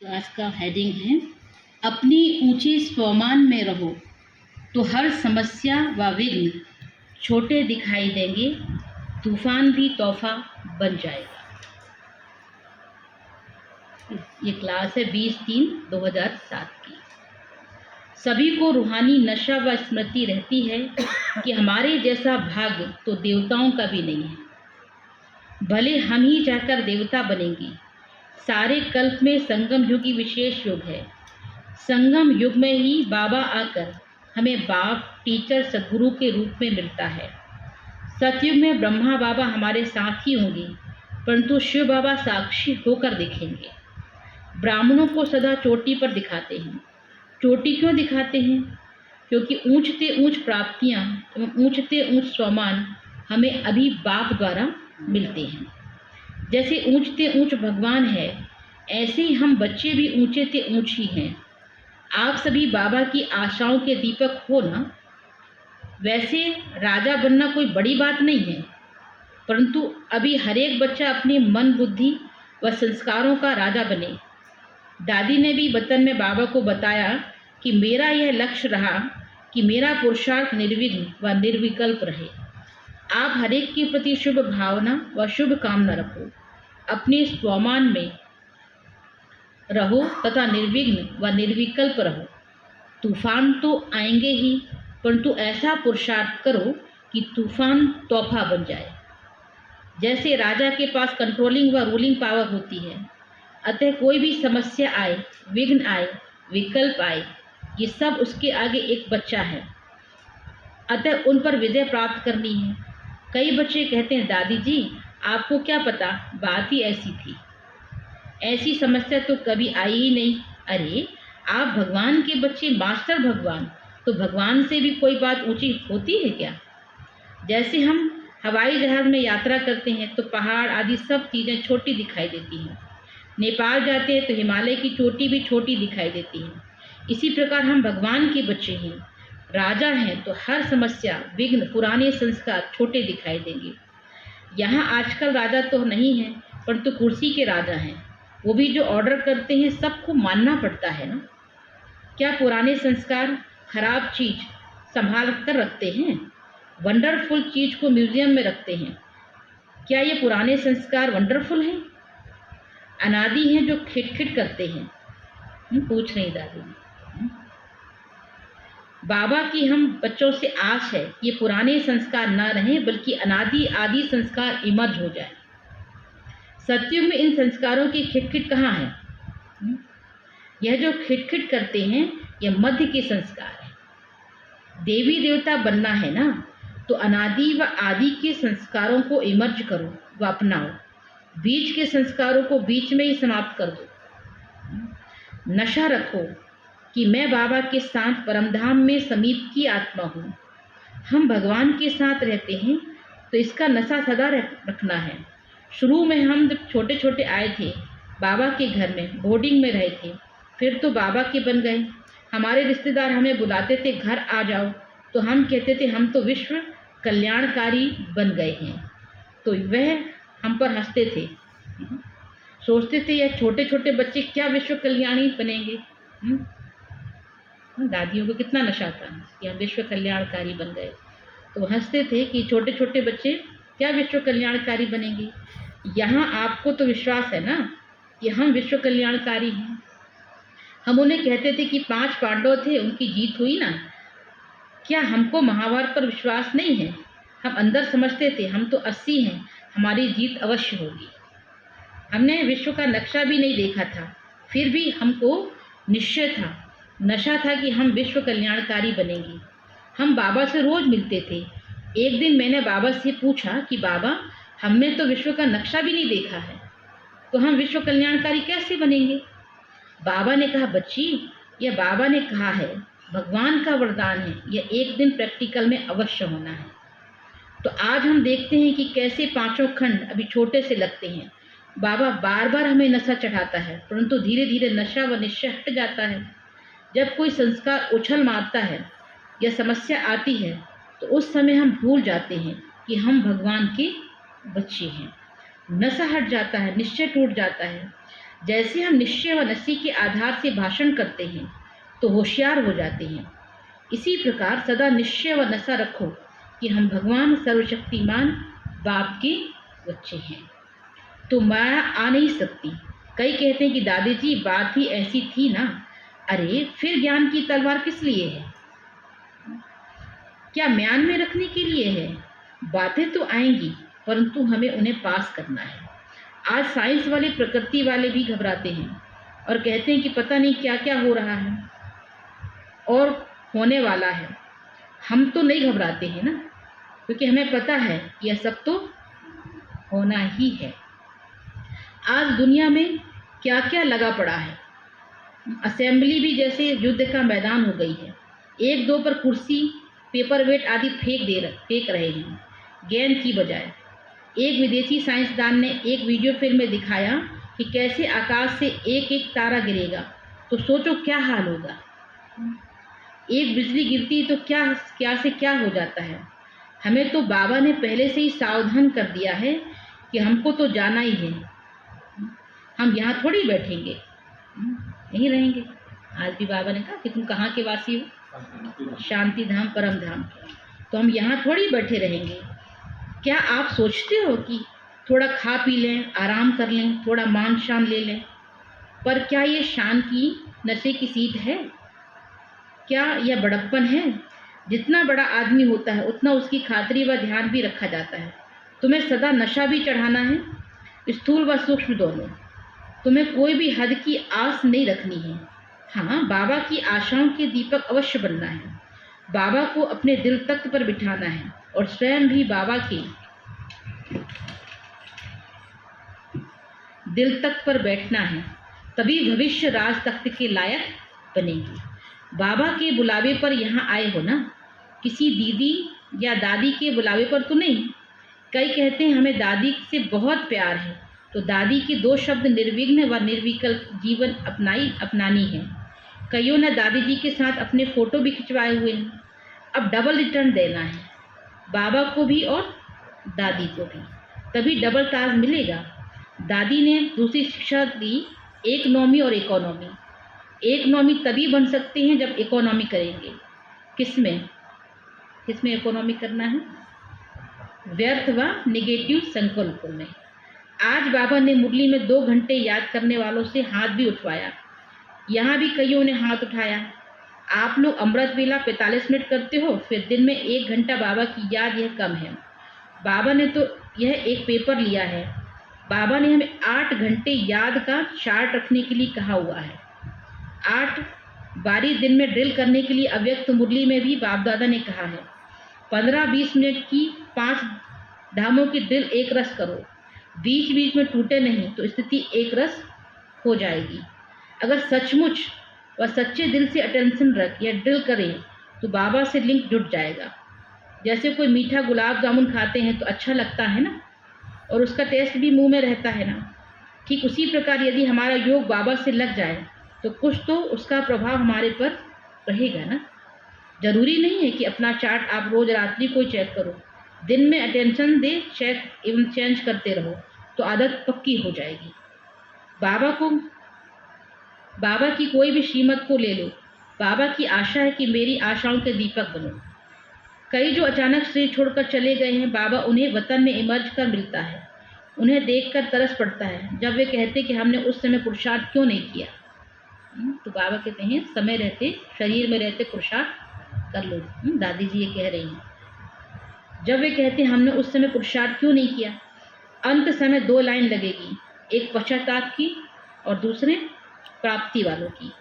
तो आज का हेडिंग है अपनी ऊंचे स्वमान में रहो तो हर समस्या व विघ्न छोटे दिखाई देंगे, तूफान भी तोहफा बन जाएगा। ये क्लास है 20/3/2007 की। सभी को रूहानी नशा व स्मृति रहती है कि हमारे जैसा भाग्य तो देवताओं का भी नहीं है, भले हम ही जाकर देवता बनेंगे। सारे कल्प में संगम युग ही विशेष युग है। संगम युग में ही बाबा आकर हमें बाप, टीचर, सद्गुरु के रूप में मिलता है। सतयुग में ब्रह्मा बाबा हमारे साथ ही होंगे, परंतु शिव बाबा साक्षी होकर दिखेंगे। ब्राह्मणों को सदा चोटी पर दिखाते हैं। चोटी क्यों दिखाते हैं? क्योंकि ऊंचते ऊंच प्राप्तियां एवं ऊंचते ऊंच स्वमान हमें अभी बाप द्वारा मिलते हैं। जैसे ऊंचते ऊंच भगवान है, ऐसे ही हम बच्चे भी ऊंचे ते ऊंच ही हैं। आप सभी बाबा की आशाओं के दीपक हो ना। वैसे राजा बनना कोई बड़ी बात नहीं है, परंतु अभी हर एक बच्चा अपने मन, बुद्धि व संस्कारों का राजा बने। दादी ने भी वतन में बाबा को बताया कि मेरा यह लक्ष्य रहा कि मेरा पुरुषार्थ निर्विघ्न व निर्विकल्प रहे। आप हर एक के प्रति शुभ भावना व शुभ कामना रखो, अपने स्वमान में रहो तथा निर्विघ्न व निर्विकल्प रहो। तूफान तो आएंगे ही, परंतु ऐसा पुरुषार्थ करो कि तूफान तोहफा बन जाए। जैसे राजा के पास कंट्रोलिंग व रूलिंग पावर होती है, अतः कोई भी समस्या आए, विघ्न आए, विकल्प आए, ये सब उसके आगे एक बच्चा है, अतः उन पर विजय प्राप्त करनी है। कई बच्चे कहते हैं, दादी जी आपको क्या पता, बात ही ऐसी थी, ऐसी समस्या तो कभी आई ही नहीं। अरे आप भगवान के बच्चे, मास्टर भगवान, तो भगवान से भी कोई बात ऊंची होती है क्या? जैसे हम हवाई जहाज में यात्रा करते हैं तो पहाड़ आदि सब चीज़ें छोटी दिखाई देती हैं। नेपाल जाते हैं तो हिमालय की चोटी भी छोटी दिखाई देती है। इसी प्रकार हम भगवान के बच्चे हैं, राजा हैं, तो हर समस्या, विघ्न, पुराने संस्कार छोटे दिखाई देंगे। यहाँ आजकल राजा तो नहीं है, परंतु कुर्सी के राजा हैं। वो भी जो ऑर्डर करते हैं सबको मानना पड़ता है ना। क्या पुराने संस्कार खराब चीज संभाल कर रखते हैं? वंडरफुल चीज को म्यूजियम में रखते हैं। क्या ये पुराने संस्कार वंडरफुल हैं? अनादि हैं जो खिटखिट करते हैं। पूछ रही दादी। बाबा की हम बच्चों से आस है ये पुराने संस्कार ना रहें, बल्कि अनादि आदि संस्कार इमर्ज हो जाए। सतयुग में इन संस्कारों की खिटखिट कहाँ है? यह जो खिटखिट करते हैं यह मध्य के संस्कार है। देवी देवता बनना है ना, तो अनादि व आदि के संस्कारों को इमर्ज करो व अपनाओ। बीच के संस्कारों को बीच में ही समाप्त कर दो। नशा रखो कि मैं बाबा के साथ परमधाम में समीप की आत्मा हूँ। हम भगवान के साथ रहते हैं तो इसका नशा सदा रखना है। शुरू में हम जब छोटे छोटे आए थे बाबा के घर में, बोर्डिंग में रहे थे, फिर तो बाबा के बन गए। हमारे रिश्तेदार हमें बुलाते थे, घर आ जाओ, तो हम कहते थे हम तो विश्व कल्याणकारी बन गए हैं। तो वह हम पर हंसते थे, सोचते थे यह छोटे छोटे बच्चे क्या विश्व कल्याणी बनेंगे। दादियों को कितना नशा था कि हम विश्व कल्याणकारी बन गए, तो हंसते थे कि छोटे छोटे बच्चे क्या विश्व कल्याणकारी बनेंगे। यहाँ आपको तो विश्वास है ना कि हम विश्व कल्याणकारी हैं। हम उन्हें कहते थे कि 5 पांडव थे, उनकी जीत हुई ना। क्या हमको महाभारत पर विश्वास नहीं है? हम अंदर समझते थे हम तो 80 हैं, हमारी जीत अवश्य होगी। हमने विश्व का नक्शा भी नहीं देखा था, फिर भी हमको निश्चय था, नशा था कि हम विश्व कल्याणकारी बनेंगे। हम बाबा से रोज मिलते थे। एक दिन मैंने बाबा से पूछा कि बाबा हमने तो विश्व का नक्शा भी नहीं देखा है, तो हम विश्व कल्याणकारी कैसे बनेंगे? बाबा ने कहा, बच्ची यह बाबा ने कहा है, भगवान का वरदान है, यह एक दिन प्रैक्टिकल में अवश्य होना है। तो आज हम देखते हैं कि कैसे 5 खंड अभी छोटे से लगते हैं। बाबा बार बार हमें नशा चढ़ाता है, परंतु धीरे धीरे नशा व निश्चय हट जाता है। जब कोई संस्कार उछल मारता है या समस्या आती है, तो उस समय हम भूल जाते हैं कि हम भगवान के बच्चे हैं। नशा हट जाता है, निश्चय टूट जाता है। जैसे हम निश्चय व नसी के आधार से भाषण करते हैं तो होशियार हो जाते हैं, इसी प्रकार सदा निश्चय व नशा रखो कि हम भगवान सर्वशक्तिमान बाप के बच्चे हैं, तो माया आ नहीं सकती। कई कहते हैं कि दादी जी बात ही ऐसी थी ना। अरे फिर ज्ञान की तलवार किस लिए है? क्या म्यान में रखने के लिए है? बातें तो आएंगी परंतु हमें उन्हें पास करना है। आज साइंस वाले प्रकृति वाले भी घबराते हैं और कहते हैं कि पता नहीं क्या क्या हो रहा है और होने वाला है। हम तो नहीं घबराते हैं ना, क्योंकि हमें पता है कि यह सब तो होना ही है। आज दुनिया में क्या क्या लगा पड़ा है। असेंबली भी जैसे युद्ध का मैदान हो गई है। एक दो पर कुर्सी, पेपर वेट आदि फेंक रहे हैं गेंद की बजाय। एक विदेशी साइंसदान ने एक वीडियो फिल्म में दिखाया कि कैसे आकाश से एक एक तारा गिरेगा, तो सोचो क्या हाल होगा। एक बिजली गिरती तो क्या से क्या हो जाता है। हमें तो बाबा ने पहले से ही सावधान कर दिया है कि हमको तो जाना ही है। हम यहाँ थोड़ी बैठेंगे, यहीं रहेंगे। आज भी बाबा ने कहा कि तुम कहाँ के वासी हो? शांति धाम परम धाम के। तो हम यहाँ थोड़ी बैठे रहेंगे। क्या आप सोचते हो कि थोड़ा खा पी लें, आराम कर लें, थोड़ा मान शान ले लें? पर क्या ये शान की नशे की सीट है? क्या यह बड़प्पन है? जितना बड़ा आदमी होता है उतना उसकी खातिरी व ध्यान भी रखा जाता है। तुम्हें सदा नशा भी चढ़ाना है, स्थूल व सूक्ष्म दोनों। तुम्हें कोई भी हद की आस नहीं रखनी है। हाँ, बाबा की आशाओं के दीपक अवश्य बनना है। बाबा को अपने दिल तख्त पर बिठाना है और स्वयं भी बाबा के दिल तख्त पर बैठना है, तभी भविष्य राज तख्त के लायक बनेगी। बाबा के बुलावे पर यहाँ आए हो ना, किसी दीदी या दादी के बुलावे पर तो नहीं। कई कहते हैं हमें दादी से बहुत प्यार है, तो दादी के दो शब्द निर्विघ्न व निर्विकल्प जीवन अपनानी है। कईयों ने दादी जी के साथ अपने फोटो भी खिंचवाए हुए हैं। अब डबल रिटर्न देना है, बाबा को भी और दादी को भी, तभी डबल ताज मिलेगा। दादी ने दूसरी शिक्षा दी, इकोनॉमी और इकोनॉमी। इकोनॉमी तभी बन सकते हैं जब इकोनॉमी करेंगे। किसमें इकोनॉमी करना है? व्यर्थ व निगेटिव संकल्पों में। आज बाबा ने मुरली में 2 घंटे याद करने वालों से हाथ भी उठवाया। यहाँ भी कईयों ने हाथ उठाया। आप लोग अमृत वेला 45 मिनट करते हो, फिर दिन में 1 घंटा बाबा की याद, यह कम है। बाबा ने तो यह एक पेपर लिया है। बाबा ने हमें 8 घंटे याद का चार्ट रखने के लिए कहा हुआ है। 8 बारी दिन में ड्रिल करने के लिए अव्यक्त मुरली में भी बाप दादा ने कहा है। 15-20 मिनट की 5 धामों की ड्रिल एक रस करो, बीच बीच में टूटे नहीं तो स्थिति एक रस हो जाएगी। अगर सचमुच व सच्चे दिल से अटेंशन रख या ड्रिल करें तो बाबा से लिंक जुट जाएगा। जैसे कोई मीठा गुलाब जामुन खाते हैं तो अच्छा लगता है ना, और उसका टेस्ट भी मुंह में रहता है ना। ठीक उसी प्रकार यदि हमारा योग बाबा से लग जाए तो कुछ तो उसका प्रभाव हमारे पर रहेगा ना। जरूरी नहीं है कि अपना चार्ट आप रोज रात्रि को चेक करो, दिन में अटेंशन दे, चेक एवं चेंज करते रहो तो आदत पक्की हो जाएगी। बाबा की कोई भी श्रीमत को ले लो। बाबा की आशा है कि मेरी आशाओं के दीपक बनो। कई जो अचानक शरीर छोड़कर चले गए हैं, बाबा उन्हें वतन में इमर्ज कर मिलता है। उन्हें देखकर तरस पड़ता है जब वे कहते कि हमने उस समय पुरुषार्थ क्यों नहीं किया। तो बाबा कहते हैं समय रहते, शरीर में रहते पुरुषार्थ कर लो। दादी जी ये कह रही हैं। जब वे कहते हैं हमने उस समय पुरुषार्थ क्यों नहीं किया, अंत समय 2 लाइन लगेगी, एक पश्चाताप की और दूसरे प्राप्ति वालों की।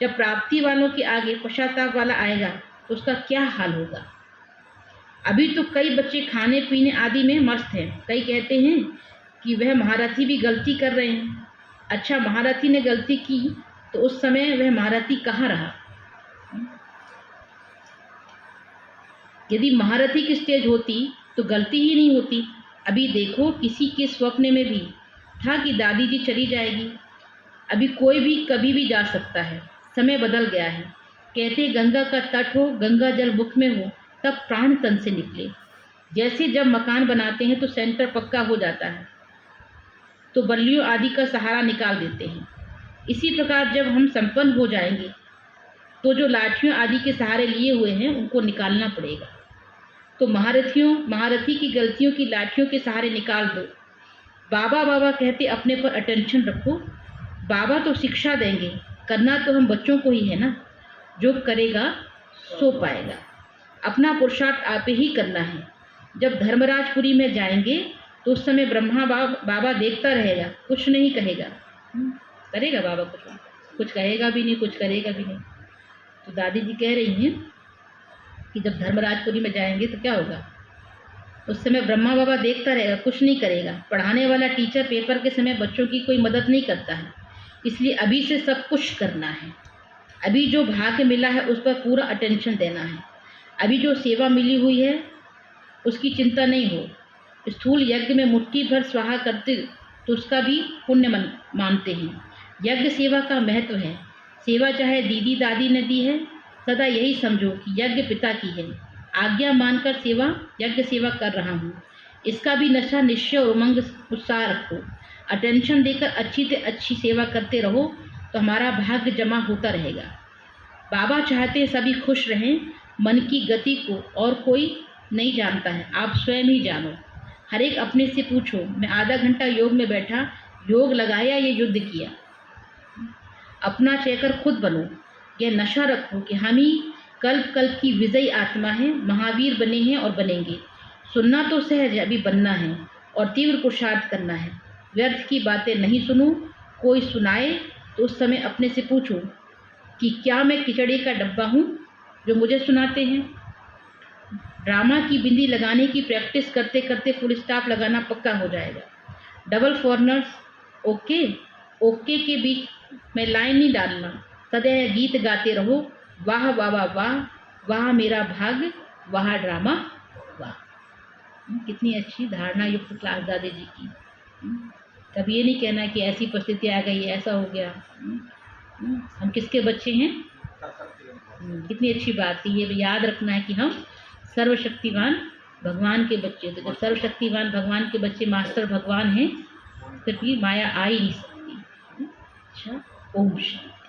जब प्राप्ति वालों के आगे पश्चाताप वाला आएगा तो उसका क्या हाल होगा। अभी तो कई बच्चे खाने पीने आदि में मस्त हैं। कई कहते हैं कि वह महारथी भी गलती कर रहे हैं। अच्छा, महारथी ने गलती की तो उस समय वह महारथी कहाँ रहा? यदि महारथी की स्टेज होती तो गलती ही नहीं होती। अभी देखो, किसी के स्वप्न में भी था कि दादी जी चली जाएगी। अभी कोई भी कभी भी जा सकता है, समय बदल गया है। कहते गंगा का तट हो, गंगा जल मुख में हो, तब प्राण तन से निकले। जैसे जब मकान बनाते हैं तो सेंटर पक्का हो जाता है, तो बल्लियों आदि का सहारा निकाल देते हैं। इसी प्रकार जब हम संपन्न हो जाएंगे तो जो लाठियों आदि के सहारे लिए हुए हैं उनको निकालना पड़ेगा। तो महारथी की गलतियों की लाठियों के सहारे निकाल दो। बाबा बाबा कहते अपने पर अटेंशन रखो। बाबा तो शिक्षा देंगे, करना तो हम बच्चों को ही है ना। जो करेगा सो पाएगा। अपना पुरुषार्थ आप ही करना है। जब धर्मराजपुरी में जाएंगे तो उस समय ब्रह्मा बाबा देखता रहेगा, कुछ नहीं कहेगा। करेगा बाबा कुछ कहेगा भी नहीं, कुछ करेगा भी नहीं। तो दादी जी कह रही हैं कि जब धर्मराजपुरी में जाएंगे तो क्या होगा, उस समय ब्रह्मा बाबा देखता रहेगा, कुछ नहीं करेगा। पढ़ाने वाला टीचर पेपर के समय बच्चों की कोई मदद नहीं करता है। इसलिए अभी से सब कुछ करना है। अभी जो भाग्य मिला है उस पर पूरा अटेंशन देना है। अभी जो सेवा मिली हुई है उसकी चिंता नहीं हो। स्थूल यज्ञ में मुट्ठी भर स्वाहा करते तो उसका भी पुण्य मानते हैं। यज्ञ सेवा का महत्व है। सेवा चाहे दीदी दादी ने दी है, सदा यही समझो कि यज्ञ पिता की है। आज्ञा मानकर यज्ञ सेवा कर रहा हूँ। इसका भी नशा, निश्चय और उमंग उत्साह रखो। अटेंशन देकर अच्छी से अच्छी सेवा करते रहो तो हमारा भाग्य जमा होता रहेगा। बाबा चाहते सभी खुश रहें। मन की गति को और कोई नहीं जानता है, आप स्वयं ही जानो। हर एक अपने से पूछो, मैं आधा घंटा योग में बैठा, योग लगाया या युद्ध किया? अपना चेकर खुद बनो। यह नशा रखो कि हम ही कल्प कल्प की विजयी आत्मा है, महावीर बने हैं और बनेंगे। सुनना तो सहज है, अभी बनना है और तीव्र पुरुषार्थ करना है। व्यर्थ की बातें नहीं सुनो। कोई सुनाए तो उस समय अपने से पूछो कि क्या मैं खिचड़ी का डब्बा हूँ जो मुझे सुनाते हैं? ड्रामा की बिंदी लगाने की प्रैक्टिस करते करते फुल स्टॉप लगाना पक्का हो जाएगा। डबल फॉरनर्स ओके ओके के बीच में लाइन नहीं डालना। सदैव गीत गाते रहो, वाह वाह वाह वाह, वाह मेरा भाग्य, वाह ड्रामा वाह। कितनी अच्छी धारणा युक्त क्लास दादी जी की। कभी ये नहीं कहना कि ऐसी परिस्थिति आ गई, ऐसा हो गया। हम किसके बच्चे हैं? कितनी अच्छी बात थी। ये याद रखना है कि हम सर्वशक्तिवान भगवान के बच्चे। तो जब सर्वशक्तिवान भगवान के बच्चे मास्टर भगवान हैं, फिर भी माया आ ही नहीं सकती। अच्छा, ओम शांति।